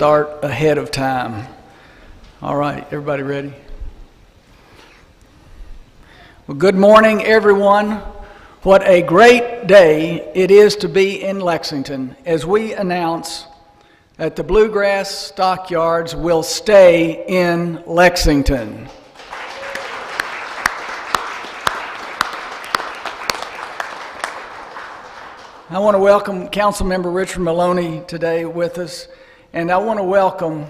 start ahead of time. All right, everybody ready? Well, good morning, everyone. What a great day it is to be in Lexington as we announce that the Bluegrass Stockyards will stay in Lexington. I want to welcome Councilmember Richard Maloney today with us, and I want to welcome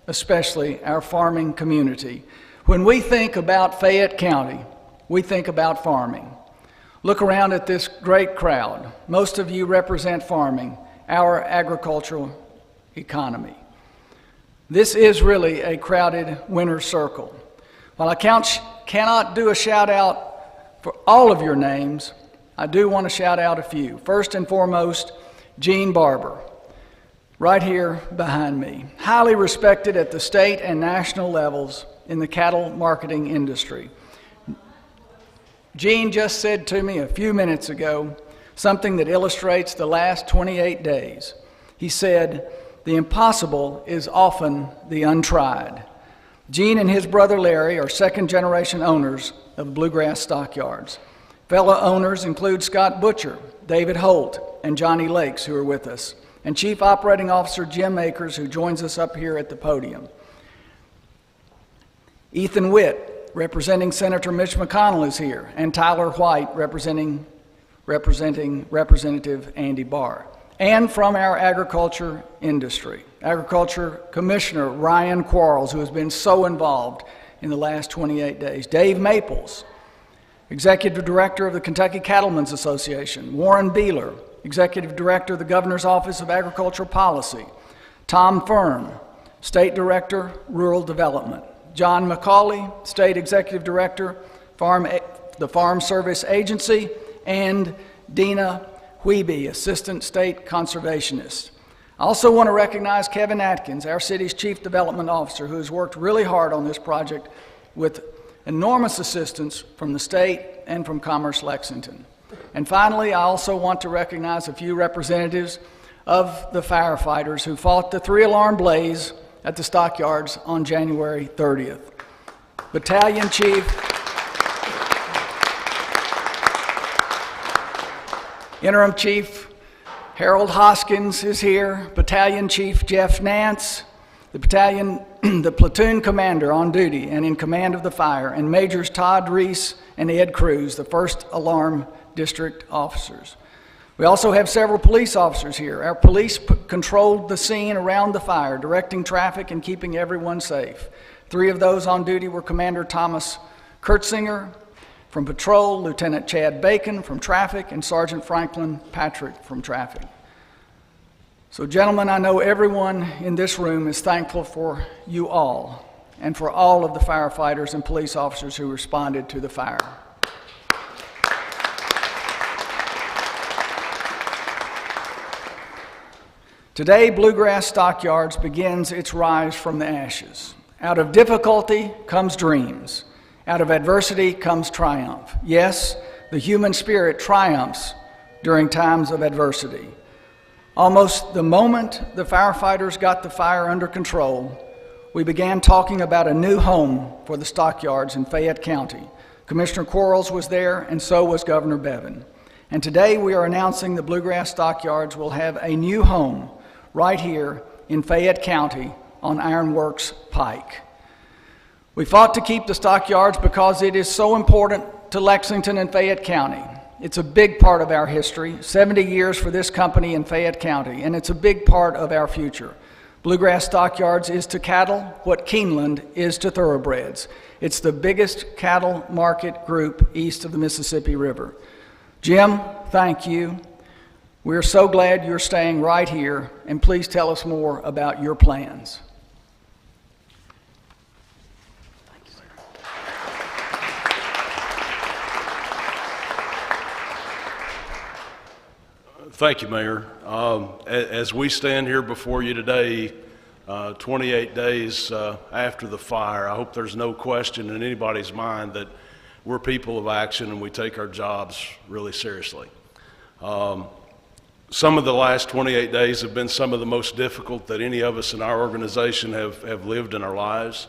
especially our farming community. When we think about Fayette County, we think about farming. Look around at this great crowd. Most of you represent farming, our agricultural economy. This is really a crowded winner's circle. While I cannot do a shout out for all of your names, I do want to shout out a few. First and foremost, Gene Barber, right here behind me. Highly respected at the state and national levels in the cattle marketing industry. Gene just said to me a few minutes ago something that illustrates the last 28 days. He said, "The impossible is often the untried." Gene and his brother Larry are second-generation owners of Bluegrass Stockyards. Fellow owners include Scott Butcher, David Holt, and Johnny Lakes, who are with us, and Chief Operating Officer Jim Akers, who joins us up here at the podium. Ethan Witt, representing Senator Mitch McConnell, is here, and Tyler White, representing Representative Andy Barr. And from our agriculture industry, Agriculture Commissioner Ryan Quarles, who has been so involved in the last 28 days. Dave Maples, Executive Director of the Kentucky Cattlemen's Association. Warren Beeler, Executive Director of the Governor's Office of Agricultural Policy. Tom Fern, State Director, Rural Development. John McCauley, State Executive Director, the Farm Service Agency, and Dina Huebe, Assistant State Conservationist. I also want to recognize Kevin Atkins, our city's Chief Development Officer, who has worked really hard on this project with enormous assistance from the state and from Commerce Lexington. And finally, I also want to recognize a few representatives of the firefighters who fought the three-alarm blaze at the Stockyards on January 30th. Battalion Chief, Interim Chief Harold Hoskins is here, Battalion Chief Jeff Nance, the platoon commander on duty and in command of the fire, and Majors Todd Reese and Ed Cruz, the first alarm district officers. We also have several police officers here. Our police controlled the scene around the fire, directing traffic and keeping everyone safe. 3 of those on duty were Commander Thomas Kurtzinger from Patrol, Lieutenant Chad Bacon from Traffic, and Sergeant Franklin Patrick from Traffic. So, gentlemen, I know everyone in this room is thankful for you all and for all of the firefighters and police officers who responded to the fire. Today, Bluegrass Stockyards begins its rise from the ashes. Out of difficulty comes dreams. Out of adversity comes triumph. Yes, the human spirit triumphs during times of adversity. Almost the moment the firefighters got the fire under control, we began talking about a new home for the Stockyards in Fayette County. Commissioner Quarles was there, and so was Governor Bevin. And today we are announcing the Bluegrass Stockyards will have a new home right here in Fayette County on Ironworks Pike. We fought to keep the Stockyards because it is so important to Lexington and Fayette County. It's a big part of our history, 70 years for this company in Fayette County, and it's a big part of our future. Bluegrass Stockyards is to cattle what Keeneland is to thoroughbreds. It's the biggest cattle market group east of the Mississippi River. Jim, thank you. We're so glad you're staying right here, and please tell us more about your plans. Thank you, Mayor. As we stand here before you today, 28 days after the fire, I hope there's no question in anybody's mind that we're people of action and we take our jobs really seriously. Some of the last 28 days have been some of the most difficult that any of us in our organization have lived in our lives.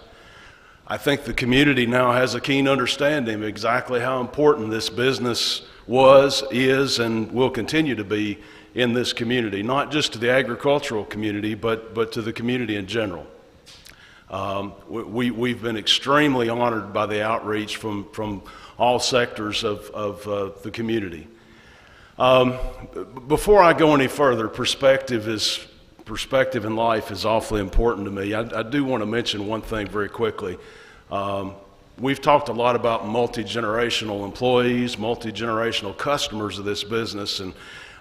I think the community now has a keen understanding of exactly how important this business was, is, and will continue to be in this community, not just to the agricultural community, but to the community in general. We've been extremely honored by the outreach from all sectors of the community. Before I go any further, perspective in life is awfully important to me. I do want to mention one thing very quickly. We've talked a lot about multi-generational employees, multi-generational customers of this business, and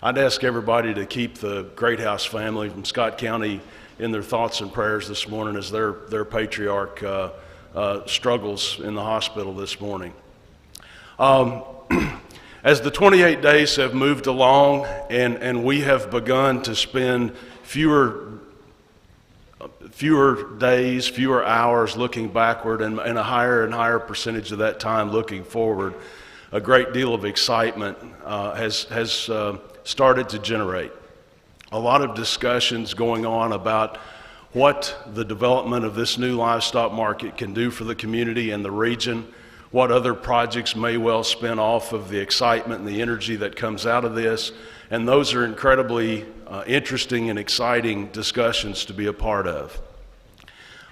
I'd ask everybody to keep the Greathouse family from Scott County in their thoughts and prayers this morning as their patriarch struggles in the hospital this morning. As the 28 days have moved along and we have begun to spend fewer days, fewer hours looking backward and a higher and higher percentage of that time looking forward, a great deal of excitement has started to generate. A lot of discussions going on about what the development of this new livestock market can do for the community and the region, what other projects may well spin off of the excitement and the energy that comes out of this. And those are incredibly interesting and exciting discussions to be a part of.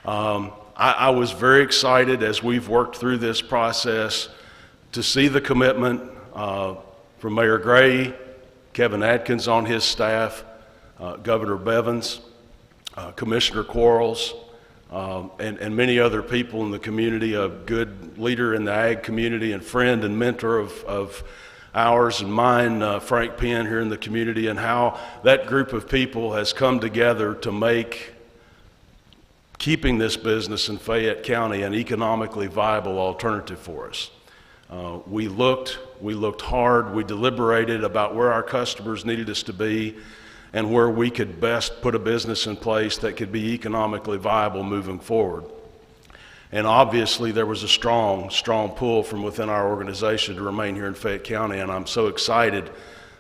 I was very excited as we've worked through this process to see the commitment from Mayor Gray, Kevin Atkins on his staff, Governor Bevins, Commissioner Quarles, and many other people in the community, a good leader in the ag community and friend and mentor of ours and mine, Frank Penn, here in the community, and how that group of people has come together to make keeping this business in Fayette County an economically viable alternative for us. We looked hard, we deliberated about where our customers needed us to be and where we could best put a business in place that could be economically viable moving forward. And obviously there was a strong pull from within our organization to remain here in Fayette County, and I'm so excited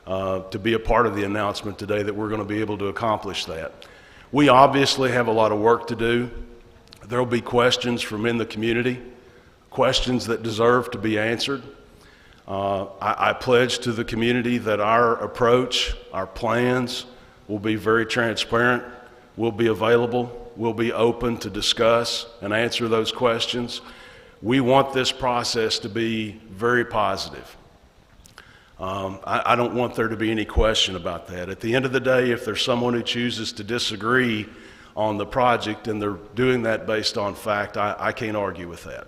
to be a part of the announcement today that we're going to be able to accomplish that. We obviously have a lot of work to do. There will be questions from in the community, questions that deserve to be answered. I pledge to the community that our approach, our plans, will be very transparent, will be available, will be open to discuss and answer those questions. We want this process to be very positive. I don't want there to be any question about that. At the end of the day, if there's someone who chooses to disagree on the project and they're doing that based on fact, I can't argue with that.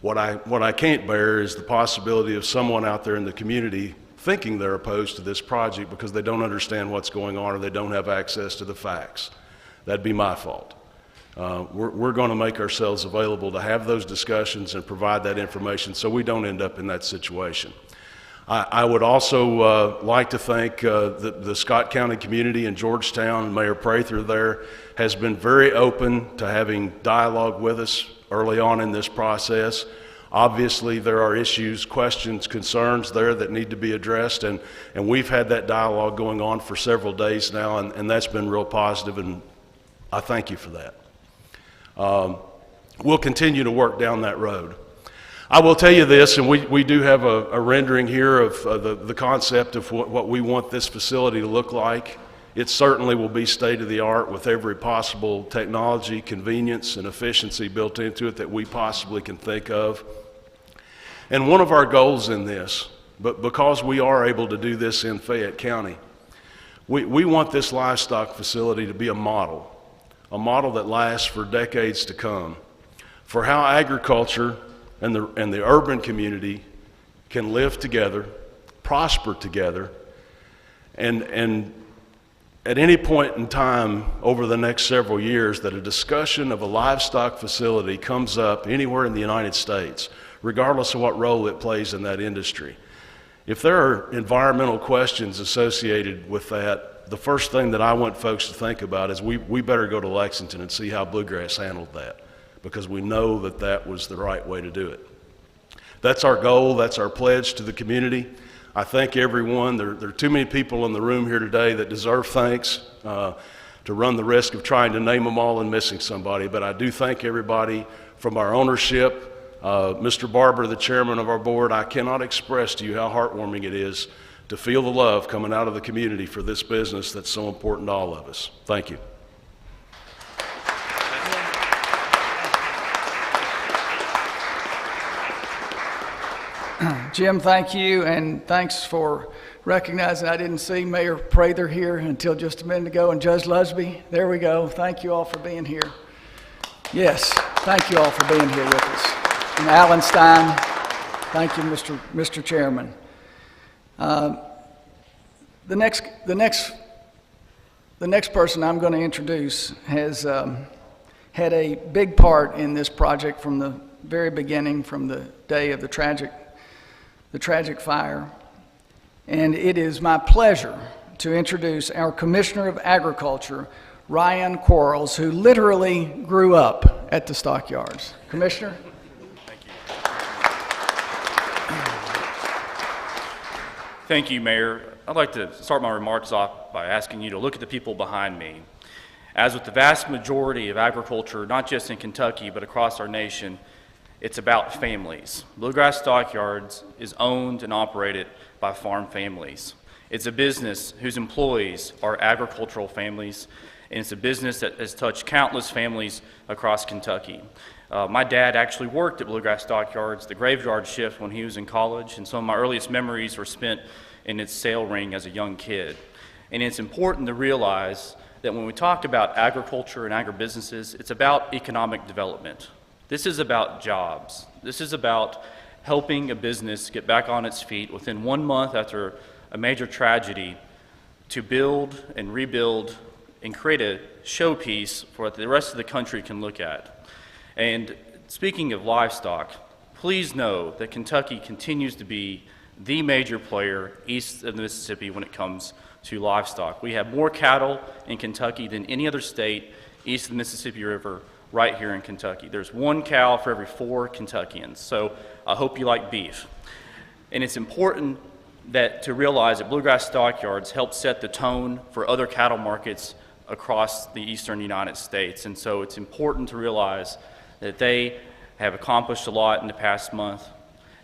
What I can't bear is the possibility of someone out there in the community thinking they're opposed to this project because they don't understand what's going on or they don't have access to the facts. That'd be my fault. We're going to make ourselves available to have those discussions and provide that information so we don't end up in that situation. I would also like to thank the Scott County community in Georgetown. Mayor Prather there has been very open to having dialogue with us early on in this process. Obviously, there are issues, questions, concerns there that need to be addressed, and we've had that dialogue going on for several days now, and that's been real positive, and I thank you for that. We'll continue to work down that road. I will tell you this, and we do have a rendering here of the concept of what we want this facility to look like. It certainly will be state-of-the-art with every possible technology, convenience, and efficiency built into it that we possibly can think of. And one of our goals in this, but because we are able to do this in Fayette County, we want this livestock facility to be a model that lasts for decades to come, for how agriculture and the urban community can live together, prosper together, and at any point in time over the next several years that a discussion of a livestock facility comes up anywhere in the United States, regardless of what role it plays in that industry. If there are environmental questions associated with that, the first thing that I want folks to think about is we better go to Lexington and see how Bluegrass handled that, because we know that was the right way to do it. That's our goal, that's our pledge to the community. I thank everyone. There are too many people in the room here today that deserve thanks to run the risk of trying to name them all and missing somebody. But I do thank everybody from our ownership. Mr. Barber, the chairman of our board, I cannot express to you how heartwarming it is to feel the love coming out of the community for this business that's so important to all of us. Thank you. Jim, thank you, and thanks for recognizing I didn't see Mayor Prather here until just a minute ago, and Judge Lusby. There we go. Thank you all for being here. Yes, thank you all for being here with us. And Alan Stein, thank you, Mr. Chairman. The next person I'm going to introduce has had a big part in this project from the very beginning, from the day of the tragic fire. And it is my pleasure to introduce our Commissioner of Agriculture, Ryan Quarles, who literally grew up at the Stockyards. Commissioner? Thank you. Thank you, Mayor. I'd like to start my remarks off by asking you to look at the people behind me. As with the vast majority of agriculture, not just in Kentucky, but across our nation, it's about families. Bluegrass Stockyards is owned and operated by farm families. It's a business whose employees are agricultural families, and it's a business that has touched countless families across Kentucky. My dad actually worked at Bluegrass Stockyards, the graveyard shift, when he was in college, and some of my earliest memories were spent in its sale ring as a young kid. And it's important to realize that when we talk about agriculture and agribusinesses, it's about economic development. This is about jobs. This is about helping a business get back on its feet within 1 month after a major tragedy to build and rebuild and create a showpiece for what the rest of the country can look at. And speaking of livestock, please know that Kentucky continues to be the major player east of the Mississippi when it comes to livestock. We have more cattle in Kentucky than any other state east of the Mississippi River right here in Kentucky. There's 1 cow for every 4 Kentuckians, so I hope you like beef. And it's important to realize that Bluegrass Stockyards help set the tone for other cattle markets across the eastern United States, and so it's important to realize that they have accomplished a lot in the past month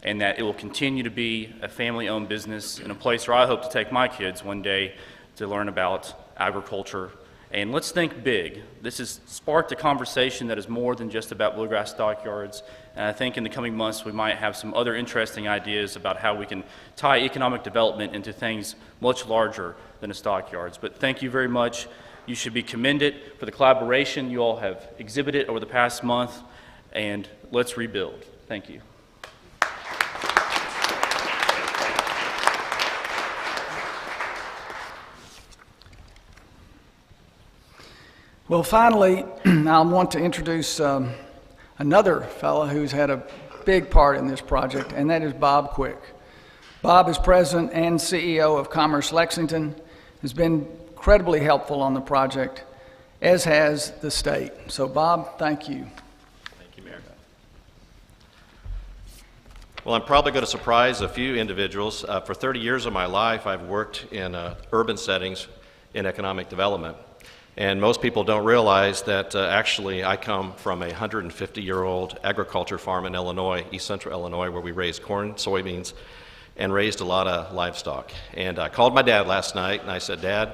and that it will continue to be a family-owned business and a place where I hope to take my kids one day to learn about agriculture. And let's think big. This has sparked a conversation that is more than just about Bluegrass Stockyards. And I think in the coming months we might have some other interesting ideas about how we can tie economic development into things much larger than the Stockyards. But thank you very much. You should be commended for the collaboration you all have exhibited over the past month. And let's rebuild. Thank you. Well, finally, I want to introduce another fellow who's had a big part in this project, and that is Bob Quick. Bob is president and CEO of Commerce Lexington, has been incredibly helpful on the project, as has the state. So, Bob, thank you. Thank you, Mayor. Well, I'm probably going to surprise a few individuals. For 30 years of my life, I've worked in urban settings in economic development. And most people don't realize that actually I come from a 150-year-old agriculture farm in Illinois, East Central Illinois, where we raised corn, soybeans, and raised a lot of livestock. And I called my dad last night and I said, Dad,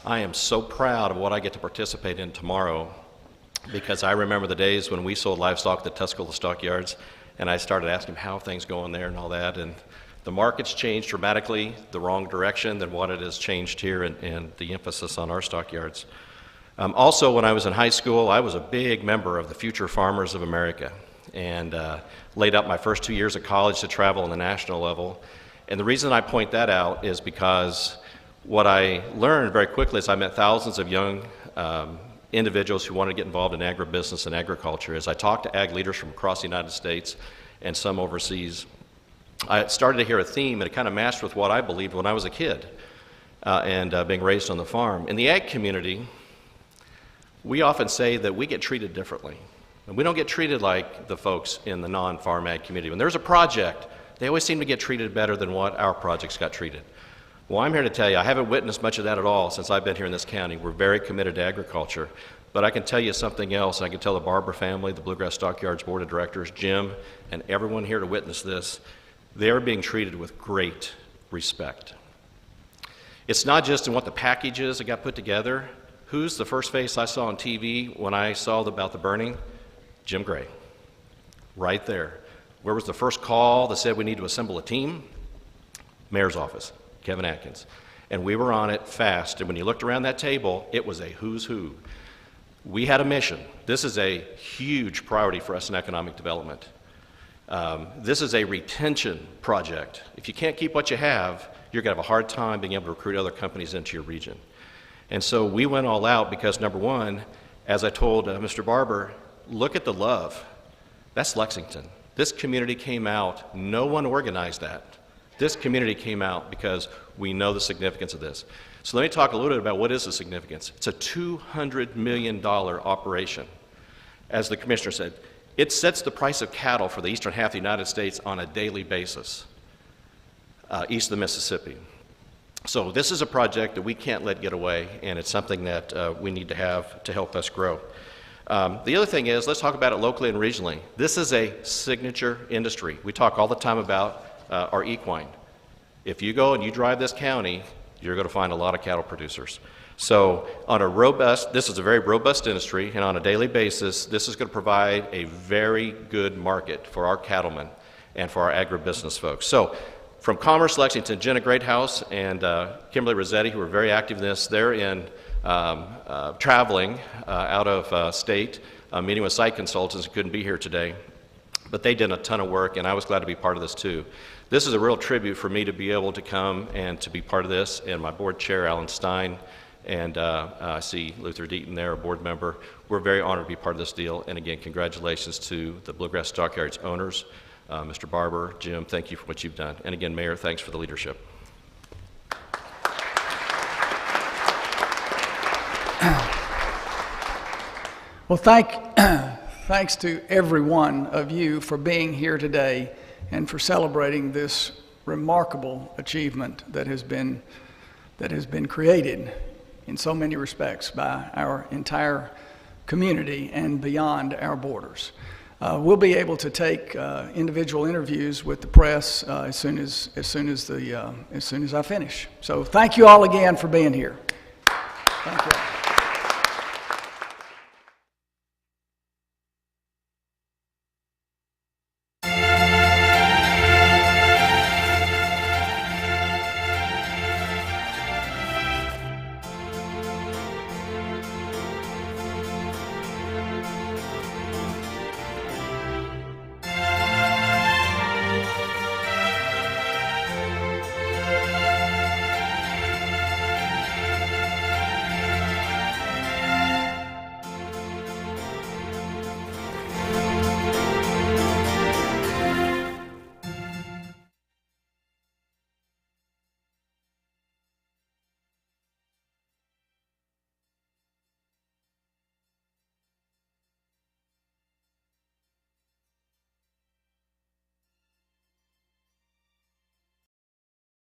I am so proud of what I get to participate in tomorrow, because I remember the days when we sold livestock at the Tuscola Stockyards, and I started asking him how things going there and all that. And the market's changed dramatically the wrong direction than what it has changed here, and the emphasis on our stockyards. Also, when I was in high school, I was a big member of the Future Farmers of America, and laid up my first 2 years of college to travel on the national level. And the reason I point that out is because what I learned very quickly as I met thousands of young individuals who wanted to get involved in agribusiness and agriculture. As I talked to ag leaders from across the United States and some overseas, I started to hear a theme, and it kind of matched with what I believed when I was a kid and being raised on the farm. In the ag community, we often say that we get treated differently. And we don't get treated like the folks in the non-farm ag community. When there's a project They always seem to get treated better than what our projects got treated. Well, I'm here to tell you, I haven't witnessed much of that at all since I've been here in this county. We're very committed to agriculture. But I can tell you something else. I can tell the Barber family, the Bluegrass Stockyards Board of Directors, Jim, and everyone here to witness this. They're being treated with great respect. It's not just in what the package is that got put together. Who's the first face I saw on TV when I saw about the burning? Jim Gray. Right there. Where was the first call that said we need to assemble a team? Mayor's office. Kevin Atkins. And we were on it fast. And when you looked around that table, it was a who's who. We had a mission. This is a huge priority for us in economic development. This is a retention project. If you can't keep what you have, you're going to have a hard time being able to recruit other companies into your region. And so we went all out because, number one, as I told Mr. Barber, look at the love. That's Lexington. This community came out. No one organized that. This community came out because we know the significance of this. So let me talk a little bit about what is the significance. It's a $200 million operation. As the commissioner said, it sets the price of cattle for the eastern half of the United States on a daily basis, east of the Mississippi. So this is a project that we can't let get away, and it's something that we need to have to help us grow. The other thing is, let's talk about it locally and regionally. This is a signature industry. We talk all the time about our equine. If you go and you drive this county, you're going to find a lot of cattle producers. So on a robust, this is a very robust industry, and on a daily basis, this is going to provide a very good market for our cattlemen and for our agribusiness folks. So from Commerce, Lexington, Jenna Greathouse and Kimberly Rossetti, who are very active in this, they're in traveling out of state, meeting with site consultants who couldn't be here today. But they did a ton of work, and I was glad to be part of this too. This is a real tribute for me to be able to come and to be part of this, and my board chair, Alan Stein, and I see Luther Deaton there, a board member. We're very honored to be part of this deal, and again, congratulations to the Bluegrass Stockyards owners. Mr. Barber, Jim, thank you for what you've done. And again, Mayor, thanks for the leadership. Well, thanks to every one of you for being here today and for celebrating this remarkable achievement that has been created in so many respects by our entire community and beyond our borders. We'll be able to take individual interviews with the press as soon as I finish. So thank you all again for being here. Thank you.